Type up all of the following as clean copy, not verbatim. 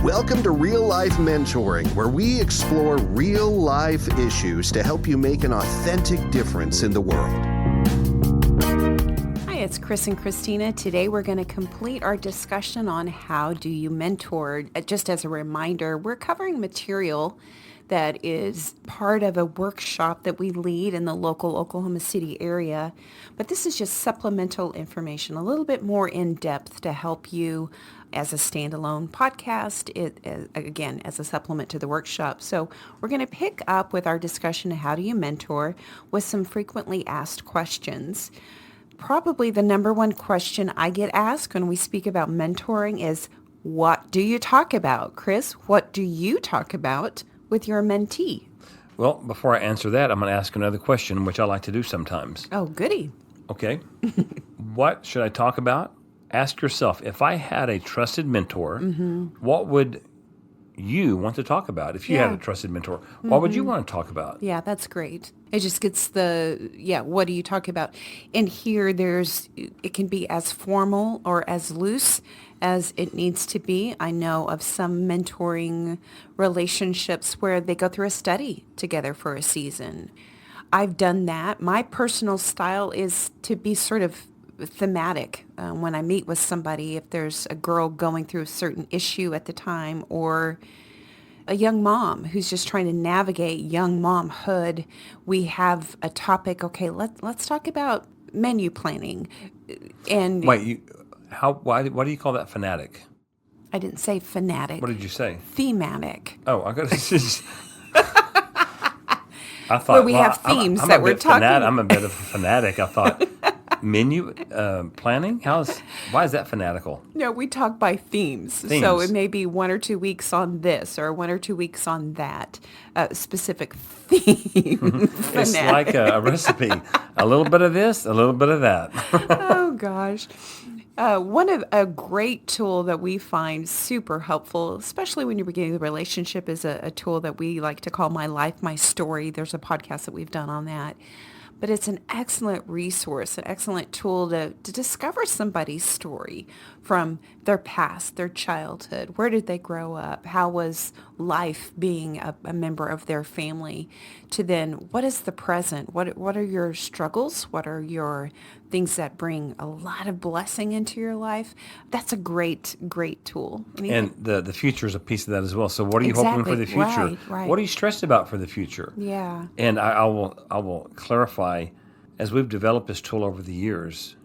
Welcome to Real Life Mentoring, where we explore real life issues to help you make an authentic difference in the world. Hi, it's Chris and Christina. Today we're going to complete our discussion on how do you mentor. Just as a reminder, we're covering material that is part of a workshop that we lead in the local Oklahoma City area. But this is just supplemental information, a little bit more in depth to help you as a standalone podcast, again, as a supplement to the workshop. So we're going to pick up with our discussion of how do you mentor with some frequently asked questions. Probably the number one question I get asked when we speak about mentoring is, what do you talk about? Chris, what do you talk about with your mentee? Well, before I answer that, I'm going to ask another question, which I like to do sometimes. Oh, goody. Okay. What should I talk about? Ask yourself, if I had a trusted mentor, what would you want to talk about? If you had a trusted mentor, what would you want to talk about? Yeah, that's great. It just gets what do you talk about? And here it can be as formal or as loose as it needs to be. I know of some mentoring relationships where they go through a study together for a season. I've done that. My personal style is to be sort of thematic when I meet with somebody. If there's a girl going through a certain issue at the time, or a young mom who's just trying to navigate young momhood, we have a topic. Okay, let's talk about menu planning. And Wait, why do you call that fanatic? I didn't say fanatic. What did you say? Thematic. Oh, I got to. I thought Where we have themes that we're talking. I'm a bit of a fanatic. I thought menu planning. Why is that fanatical? No, we talk by themes. So it may be 1 or 2 weeks on this, or 1 or 2 weeks on that specific theme. It's like a recipe. A little bit of this, a little bit of that. Oh gosh. A great tool that we find super helpful, especially when you're beginning the relationship, is a tool that we like to call My Life, My Story. There's a podcast that we've done on that. But it's an excellent resource, an excellent tool to discover somebody's story from their past, their childhood. Where did they grow up? How was life being a member of their family? To then, what is the present? What are your struggles? What are your things that bring a lot of blessing into your life? That's a great, great tool. And the future is a piece of that as well. So what are you hoping for the future? Right. What are you stressed about for the future? Yeah. And I will clarify, as we've developed this tool over the years,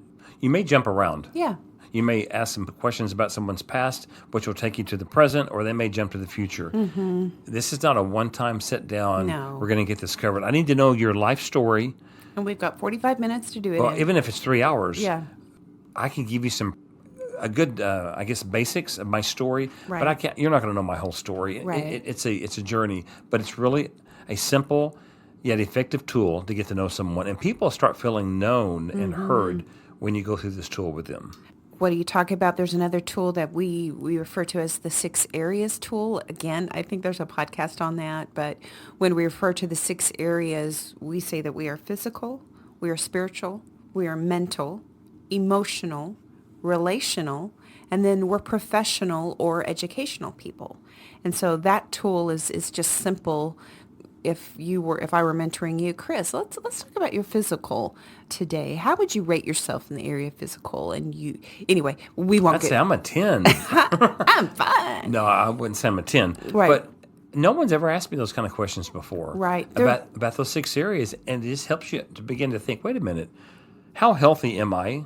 you may jump around. Yeah. You may ask some questions about someone's past, which will take you to the present, or they may jump to the future. Mm-hmm. This is not a one-time sit down. No. We're going to get this covered. I need to know your life story. And we've got 45 minutes to do it. Well, even if it's 3 hours, yeah, I can give you a good, basics of my story. Right. But I can't. You're not going to know my whole story. Right. It's a journey, but it's really a simple yet effective tool to get to know someone, and people start feeling known and heard when you go through this tool with them. What do you talk about? There's another tool that we refer to as the 6 areas tool. Again, I think there's a podcast on that, but when we refer to the 6 areas, we say that we are physical, we are spiritual, we are mental, emotional, relational, and then we're professional or educational people. And so that tool is just simple. If I were mentoring you, Chris, let's talk about your physical today. How would you rate yourself in the area of physical? And anyway, we won't. I'd say I'm a 10. I'm fine. No, I wouldn't say I'm a 10. Right. But no one's ever asked me those kind of questions before. Right. About those 6 areas, and it just helps you to begin to think, wait a minute, how healthy am I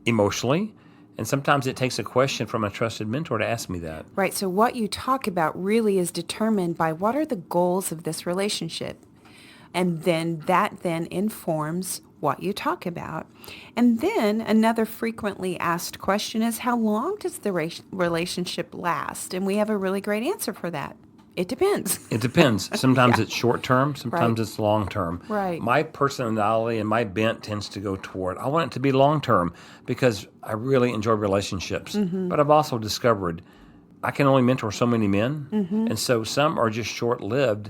emotionally? And sometimes it takes a question from a trusted mentor to ask me that. Right. So what you talk about really is determined by what are the goals of this relationship. And then that informs what you talk about. And then another frequently asked question is, how long does the relationship last? And we have a really great answer for that. It depends. It depends. Sometimes it's short term, sometimes it's long term. Right. My personality and my bent tends to go toward, I want it to be long term because I really enjoy relationships. Mm-hmm. But I've also discovered I can only mentor so many men, and so some are just short lived.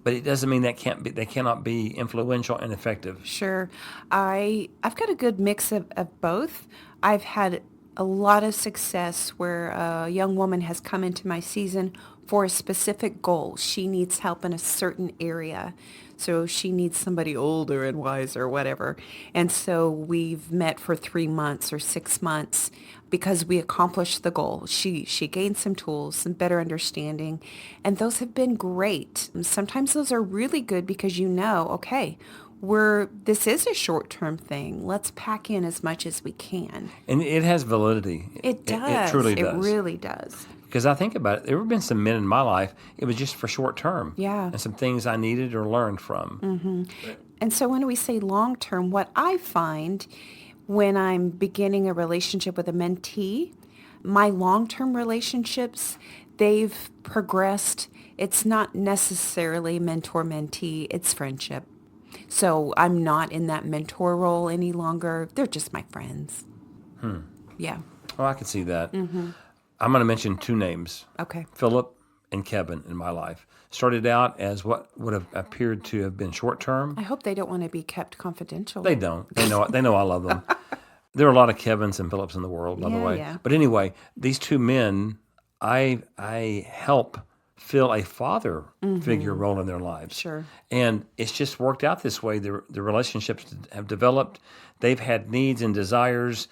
But it doesn't mean they cannot be influential and effective. Sure. I've got a good mix of both. I've had a lot of success where a young woman has come into my season for a specific goal. She needs help in a certain area. So she needs somebody older and wiser, whatever. And so we've met for 3 months or 6 months because we accomplished the goal. She gained some tools, some better understanding, and those have been great. Sometimes those are really good because okay, this is a short-term thing. Let's pack in as much as we can. And it has validity. It does. It truly does. It really does. Because I think about it, there have been some men in my life, it was just for short term. Yeah. And some things I needed or learned from. Mm-hmm. And so when we say long-term, what I find when I'm beginning a relationship with a mentee, my long-term relationships, they've progressed. It's not necessarily mentor-mentee, it's friendship. So I'm not in that mentor role any longer. They're just my friends. Yeah. Oh, I can see that. I'm going to mention two names. Okay. Philip and Kevin in my life. Started out as what would have appeared to have been short term. I hope they don't want to be kept confidential. They don't. They know I love them. There are a lot of Kevins and Philips in the world, by the way. Yeah. But anyway, these two men, I help fill a father figure role in their lives. Sure. And it's just worked out this way. The relationships have developed. They've had needs and desires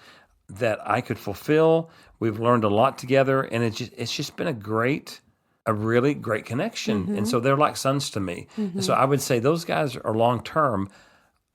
that I could fulfill. We've learned a lot together, and it's just been a really great connection. And so they're like sons to me. And so I would say those guys are long term.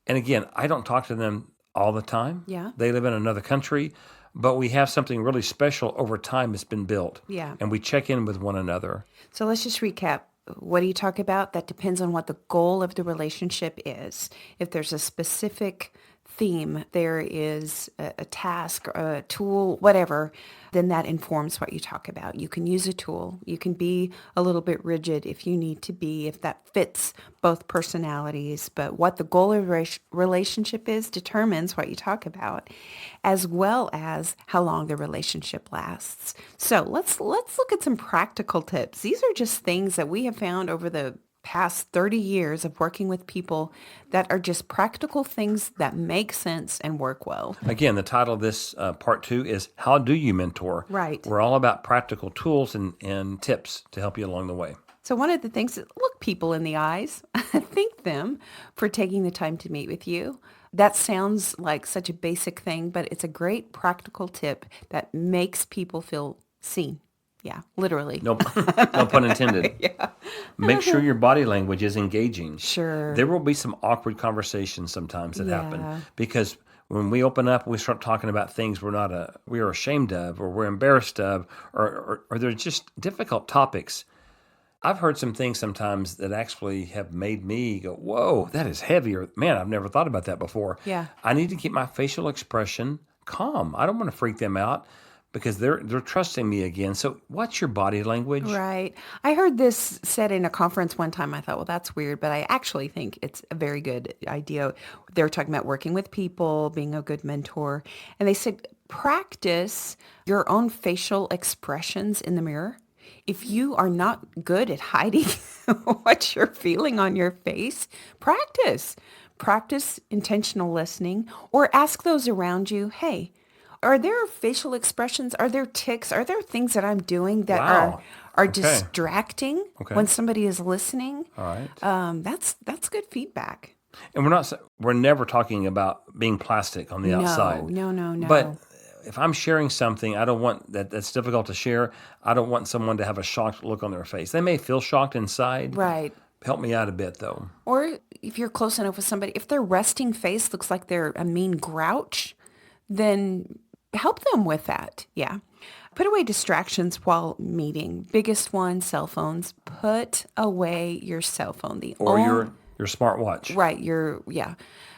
And again, I don't talk to them all the time. Yeah. They live in another country, but we have something really special over time that's been built. Yeah. And we check in with one another. So let's just recap. What do you talk about? That depends on what the goal of the relationship is. If there's a specific theme, there is a task, a tool, whatever, then that informs what you talk about. You can use a tool. You can be a little bit rigid if you need to be, if that fits both personalities. But what the goal of relationship is determines what you talk about, as well as how long the relationship lasts. So let's look at some practical tips. These are just things that we have found over the past 30 years of working with people that are just practical things that make sense and work well. Again, the title of this part 2 is How Do You Mentor? Right. We're all about practical tools and tips to help you along the way. So one of the things is look people in the eyes. Thank them for taking the time to meet with you. That sounds like such a basic thing, but it's a great practical tip that makes people feel seen. Yeah, literally. No pun intended. Yeah. Make sure your body language is engaging. Sure. There will be some awkward conversations sometimes that Yeah. happen because when we open up, we start talking about things we're ashamed of, or we're embarrassed of, or they're just difficult topics. I've heard some things sometimes that actually have made me go, whoa, that is heavy, or man, I've never thought about that before. Yeah. I need to keep my facial expression calm. I don't want to freak them out, because they're trusting me again. So watch your body language. Right. I heard this said in a conference one time. I thought, well, that's weird, but I actually think it's a very good idea. They were talking about working with people, being a good mentor. And they said, practice your own facial expressions in the mirror. If you are not good at hiding what you're feeling on your face, practice. Practice intentional listening, or ask those around you, hey, are there facial expressions? Are there tics? Are there things that I'm doing that Wow. are Okay. distracting Okay. when somebody is listening? All right. That's good feedback. And we're never talking about being plastic on the outside. No. But if I'm sharing something, I don't want that's difficult to share. I don't want someone to have a shocked look on their face. They may feel shocked inside. Right. Help me out a bit, though. Or if you're close enough with somebody, if their resting face looks like they're a mean grouch, then help them with that. Yeah. Put away distractions while meeting. Biggest one, cell phones. Put away your cell phone. Or your smartwatch. Right.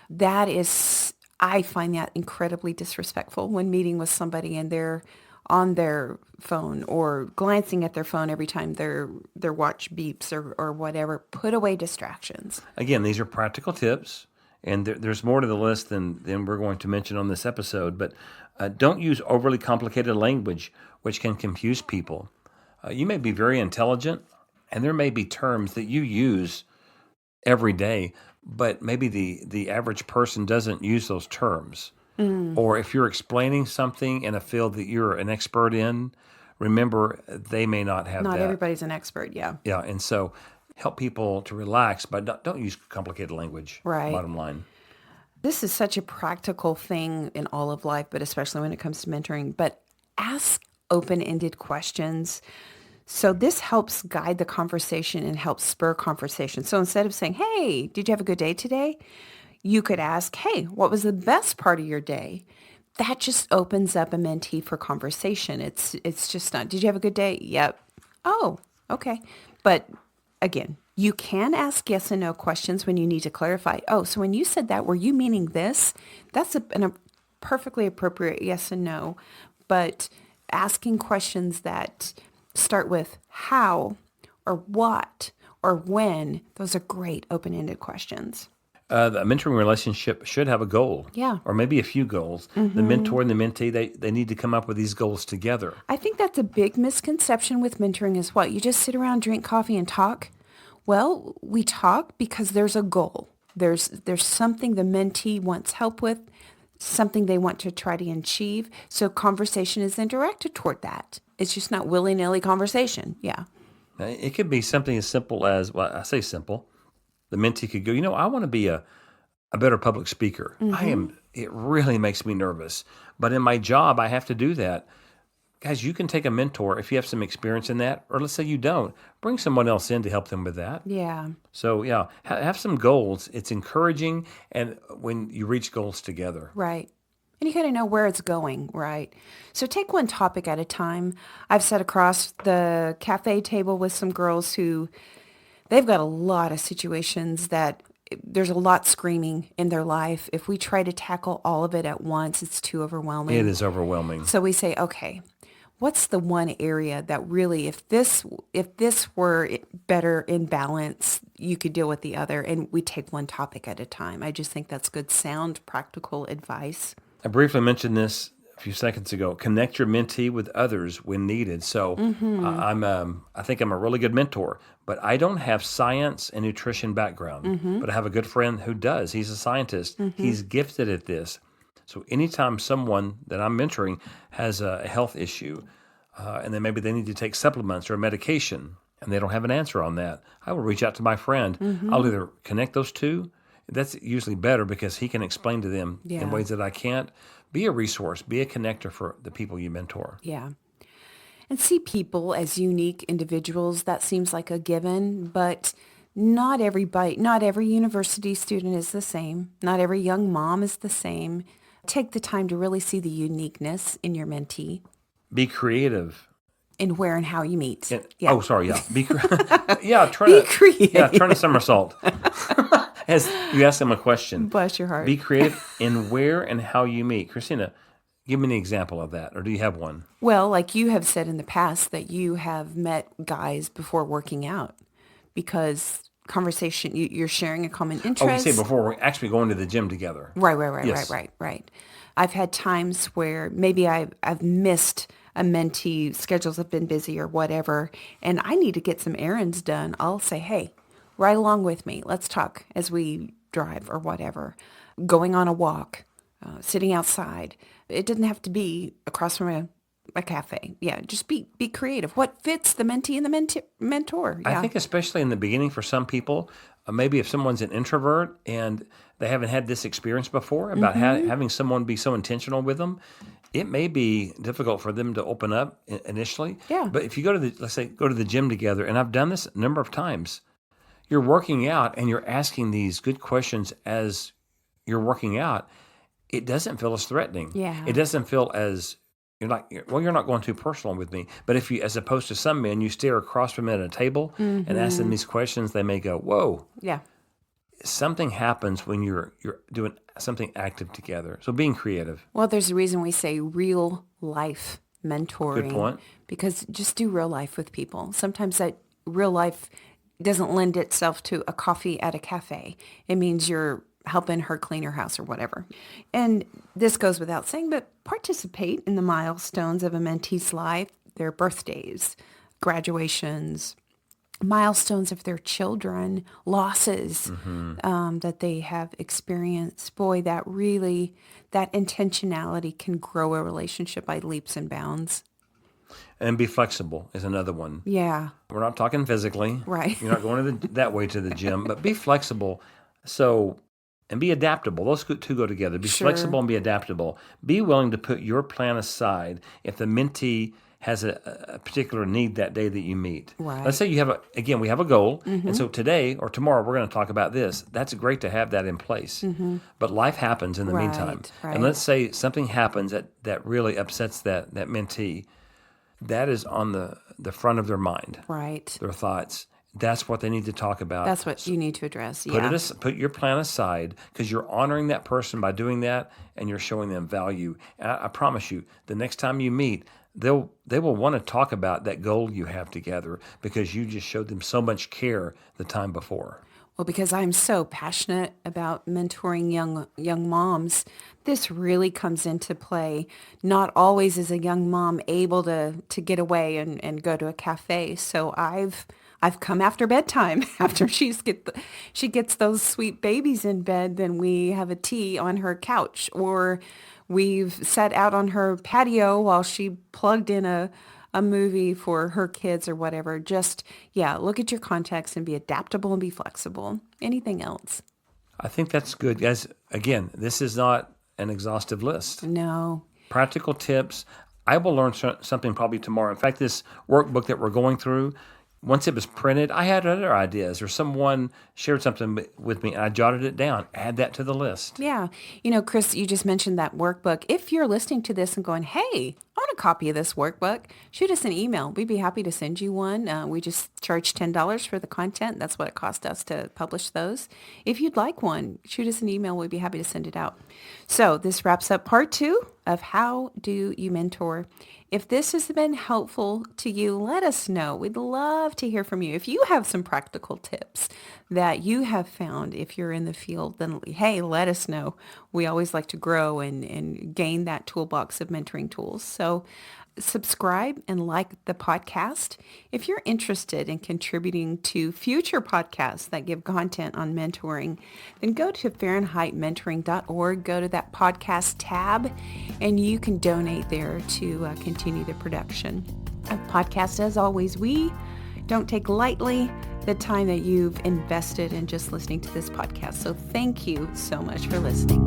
That is, I find that incredibly disrespectful when meeting with somebody and they're on their phone or glancing at their phone every time their watch beeps or whatever. Put away distractions. Again, these are practical tips, and there's more to the list than we're going to mention on this episode, but don't use overly complicated language, which can confuse people. You may be very intelligent, and there may be terms that you use every day, but maybe the average person doesn't use those terms. or if you're explaining something in a field that you're an expert in, remember they may not have Not that. everybody's an expert, yeah. Yeah, and so help people to relax, but don't use complicated language. Right. Bottom line. This is such a practical thing in all of life, but especially when it comes to mentoring. But ask open-ended questions. So this helps guide the conversation and helps spur conversation. So instead of saying, hey, did you have a good day today? You could ask, hey, what was the best part of your day? That just opens up a mentee for conversation. It's just not, did you have a good day? Yep. Oh, okay. But again, you can ask yes and no questions when you need to clarify. Oh, so when you said that, were you meaning this? That's a perfectly appropriate yes and no. But asking questions that start with how or what or when, those are great open-ended questions. The mentoring relationship should have a goal. Yeah. Or maybe a few goals. The mentor and the mentee, they need to come up with these goals together. I think that's a big misconception with mentoring is what? You just sit around, drink coffee, and talk? Well, we talk because there's a goal. There's something the mentee wants help with, something they want to try to achieve. So conversation is then directed toward that. It's just not willy-nilly conversation. Yeah. It could be something as simple as, well, I say simple. The mentee could go, I want to be a better public speaker. It really makes me nervous. But in my job, I have to do that. Guys, you can take a mentor if you have some experience in that, or let's say you don't. Bring someone else in to help them with that. Yeah. So, yeah, have some goals. It's encouraging, and when you reach goals together. Right. And you got to know where it's going, right? So take one topic at a time. I've sat across the cafe table with some girls who, they've got a lot of situations that there's a lot screaming in their life. If we try to tackle all of it at once, it's too overwhelming. It is overwhelming. So we say, okay, what's the one area that really, if this were better in balance, you could deal with the other, and we take one topic at a time. I just think that's good, sound, practical advice. I briefly mentioned this a few seconds ago. Connect your mentee with others when needed. So I think I'm a really good mentor, but I don't have science and nutrition background. But I have a good friend who does. He's a scientist. He's gifted at this. So anytime someone that I'm mentoring has a health issue, and then maybe they need to take supplements or medication, and they don't have an answer on that, I will reach out to my friend. I'll either connect those two. That's usually better because he can explain to them in ways that I can't. Be a resource. Be a connector for the people you mentor. Yeah. And see people as unique individuals. That seems like a given, but not every university student is the same. Not every young mom is the same. Take the time to really see the uniqueness in your mentee. Be creative. In where and how you meet. Oh, sorry. Yeah. Be creative. creative. Yeah, turn a somersault. As you ask them a question. Bless your heart. Be creative in where and how you meet. Christina, give me an example of that, or do you have one? Well, like you have said in the past that you have met guys before working out because conversation, you're sharing a common interest. Oh, you say before we're actually going to the gym together. Right, Yes. right. I've had times where maybe I've missed a mentee, schedules have been busy or whatever, and I need to get some errands done. I'll say, hey, ride along with me. Let's talk as we drive or whatever. Going on a walk, sitting outside. It doesn't have to be across from a cafe. Yeah, just be creative. What fits the mentee and the mentor? Yeah. I think especially in the beginning for some people, maybe if someone's an introvert and they haven't had this experience before about having someone be so intentional with them, it may be difficult for them to open up initially. Yeah. But if you go to the gym together, and I've done this a number of times, you're working out and you're asking these good questions as you're working out, it doesn't feel as threatening. Yeah. It doesn't feel as, you're not going too personal with me. But if you, as opposed to some men, you stare across from them at a table and ask them these questions, they may go, whoa. Yeah. Something happens when you're doing something active together. So being creative. Well, there's a reason we say real life mentoring. Good point. Because just do real life with people. Sometimes that real life doesn't lend itself to a coffee at a cafe. It means you're helping her clean her house or whatever. And this goes without saying, but participate in the milestones of a mentee's life, their birthdays, graduations, milestones of their children, losses that they have experienced. Boy, that intentionality can grow a relationship by leaps and bounds. And be flexible is another one. Yeah. We're not talking physically. Right. You're not going that way to the gym, but be flexible. And be adaptable. Those two go together. Be flexible and be adaptable. Be willing to put your plan aside if the mentee has a particular need that day that you meet. Right. Let's say we have a goal, and so today or tomorrow we're going to talk about this. That's great to have that in place. But life happens in the meantime. Right. And let's say something happens that really upsets that mentee. That is on the front of their mind. Right. Their thoughts. That's what they need to talk about. That's what you need to address. Yeah. Put your plan aside, because you're honoring that person by doing that, and you're showing them value. And I promise you, the next time you meet, they will want to talk about that goal you have together, because you just showed them so much care the time before. Well, because I'm so passionate about mentoring young moms, this really comes into play. Not always is a young mom able to get away and go to a cafe. So I've come after bedtime. After she gets those sweet babies in bed, then we have a tea on her couch, or we've sat out on her patio while she plugged in a movie for her kids or whatever. Just, look at your context and be adaptable and be flexible. Anything else? I think that's good. Guys, again, this is not an exhaustive list. No. Practical tips. I will learn something probably tomorrow. In fact, this workbook that we're going through, once it was printed, I had other ideas, or someone shared something with me and I jotted it down. Add that to the list. Yeah. Chris, you just mentioned that workbook. If you're listening to this and going, hey, I want a copy of this workbook, shoot us an email. We'd be happy to send you one. We just charge $10 for the content. That's what it cost us to publish those. If you'd like one, shoot us an email. We'd be happy to send it out. So this wraps up part 2 of How Do You Mentor? If this has been helpful to you, let us know. We'd love to hear from you. If you have some practical tips that you have found if you're in the field, then hey, let us know. We always like to grow and gain that toolbox of mentoring tools. So subscribe and like the podcast. If you're interested in contributing to future podcasts that give content on mentoring, then go to FahrenheitMentoring.org, go to that podcast tab, and you can donate there to continue the production of podcasts. As always, we don't take lightly the time that you've invested in just listening to this podcast. So thank you so much for listening.